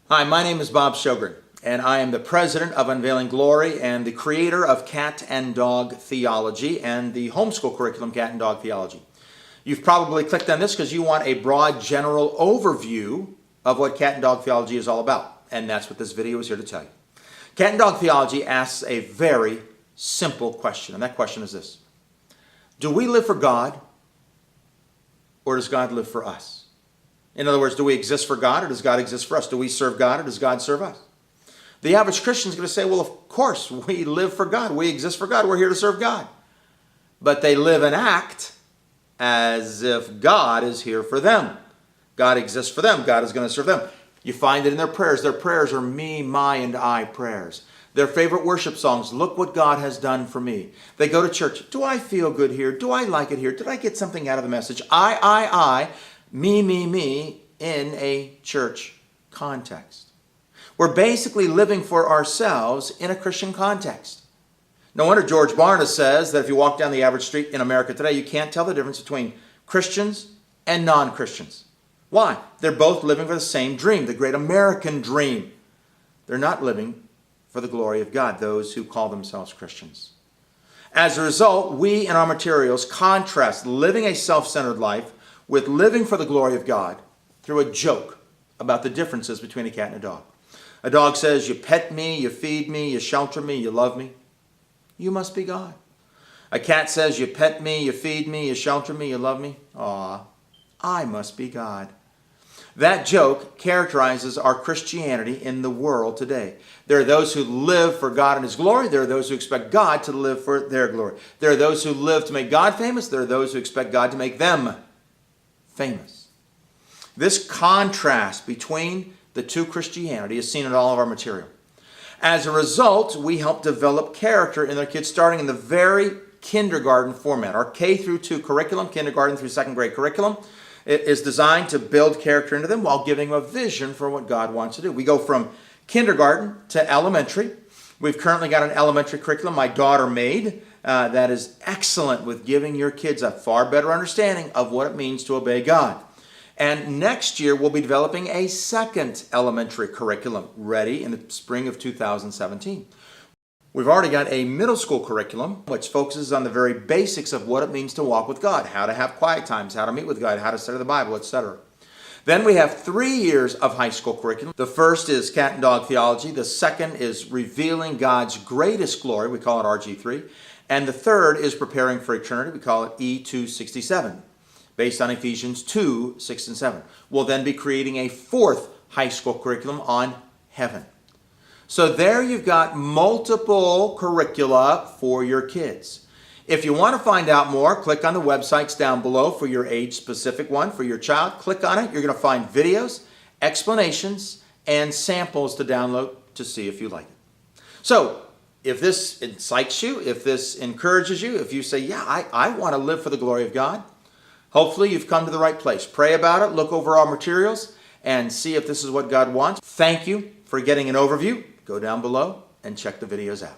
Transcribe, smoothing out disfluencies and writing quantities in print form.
Hi, my name is Bob Sjogren, and I am the president of Unveiling Glory and the creator of Cat and Dog Theology and the homeschool curriculum Cat and Dog Theology. You've probably clicked on this because you want a broad general overview of what Cat and Dog Theology is all about, and that's what this video is here to tell you. Cat and Dog Theology asks a very simple question, and that question is this: do we live for God, or does God live for us? In other words, do we exist for God, or does God exist for us? Do we serve God, or does God serve us? The average Christian is going to say, well, of course, we live for God. We exist for God. We're here to serve God. But they live and act as if God is here for them. God exists for them. God is going to serve them. You find it in their prayers. Their prayers are me, my, and I prayers. Their favorite worship songs, look what God has done for me. They go to church. Do I feel good here? Do I like it here? Did I get something out of the message? I. Me, in a church context. We're basically living for ourselves in a Christian context. No wonder George Barna says that if you walk down the average street in America today, you can't tell the difference between Christians and non-Christians. Why? They're both living for the same dream, the great American dream. They're not living for the glory of God, those who call themselves Christians. As a result, we in our materials contrast living a self-centered life with living for the glory of God through a joke about the differences between a cat and a dog. A dog says, you pet me, you feed me, you shelter me, you love me. You must be God. A cat says, you pet me, you feed me, you shelter me, you love me. Aw, I must be God. That joke characterizes our Christianity in the world today. There are those who live for God and His glory. There are those who expect God to live for their glory. There are those who live to make God famous. There are those who expect God to make them famous. This contrast between the two Christianity is seen in all of our material. As a result, we help develop character in their kids starting in the very kindergarten format. Our K through 2 curriculum, kindergarten through second grade curriculum, it is designed to build character into them while giving them a vision for what God wants to do. We go from kindergarten to elementary. We've currently got an elementary curriculum my daughter made that is excellent with giving your kids a far better understanding of what it means to obey God. And next year, we'll be developing a second elementary curriculum ready in the spring of 2017. We've already got a middle school curriculum which focuses on the very basics of what it means to walk with God, how to have quiet times, how to meet with God, how to study the Bible, etc. Then we have 3 years of high school curriculum. The first is Cat and Dog Theology. The second is Revealing God's Greatest Glory. We call it RG3. And the third is Preparing for Eternity. We call it E267, based on Ephesians 2, 6, and 7. We'll then be creating a fourth high school curriculum on heaven. So there you've got multiple curricula for your kids. If you want to find out more, click on the websites down below for your age-specific one for your child. Click on it. You're going to find videos, explanations, and samples to download to see if you like it. So if this incites you, if this encourages you, if you say, yeah, I want to live for the glory of God, hopefully you've come to the right place. Pray about it, look over our materials, and see if this is what God wants. Thank you for getting an overview. Go down below and check the videos out.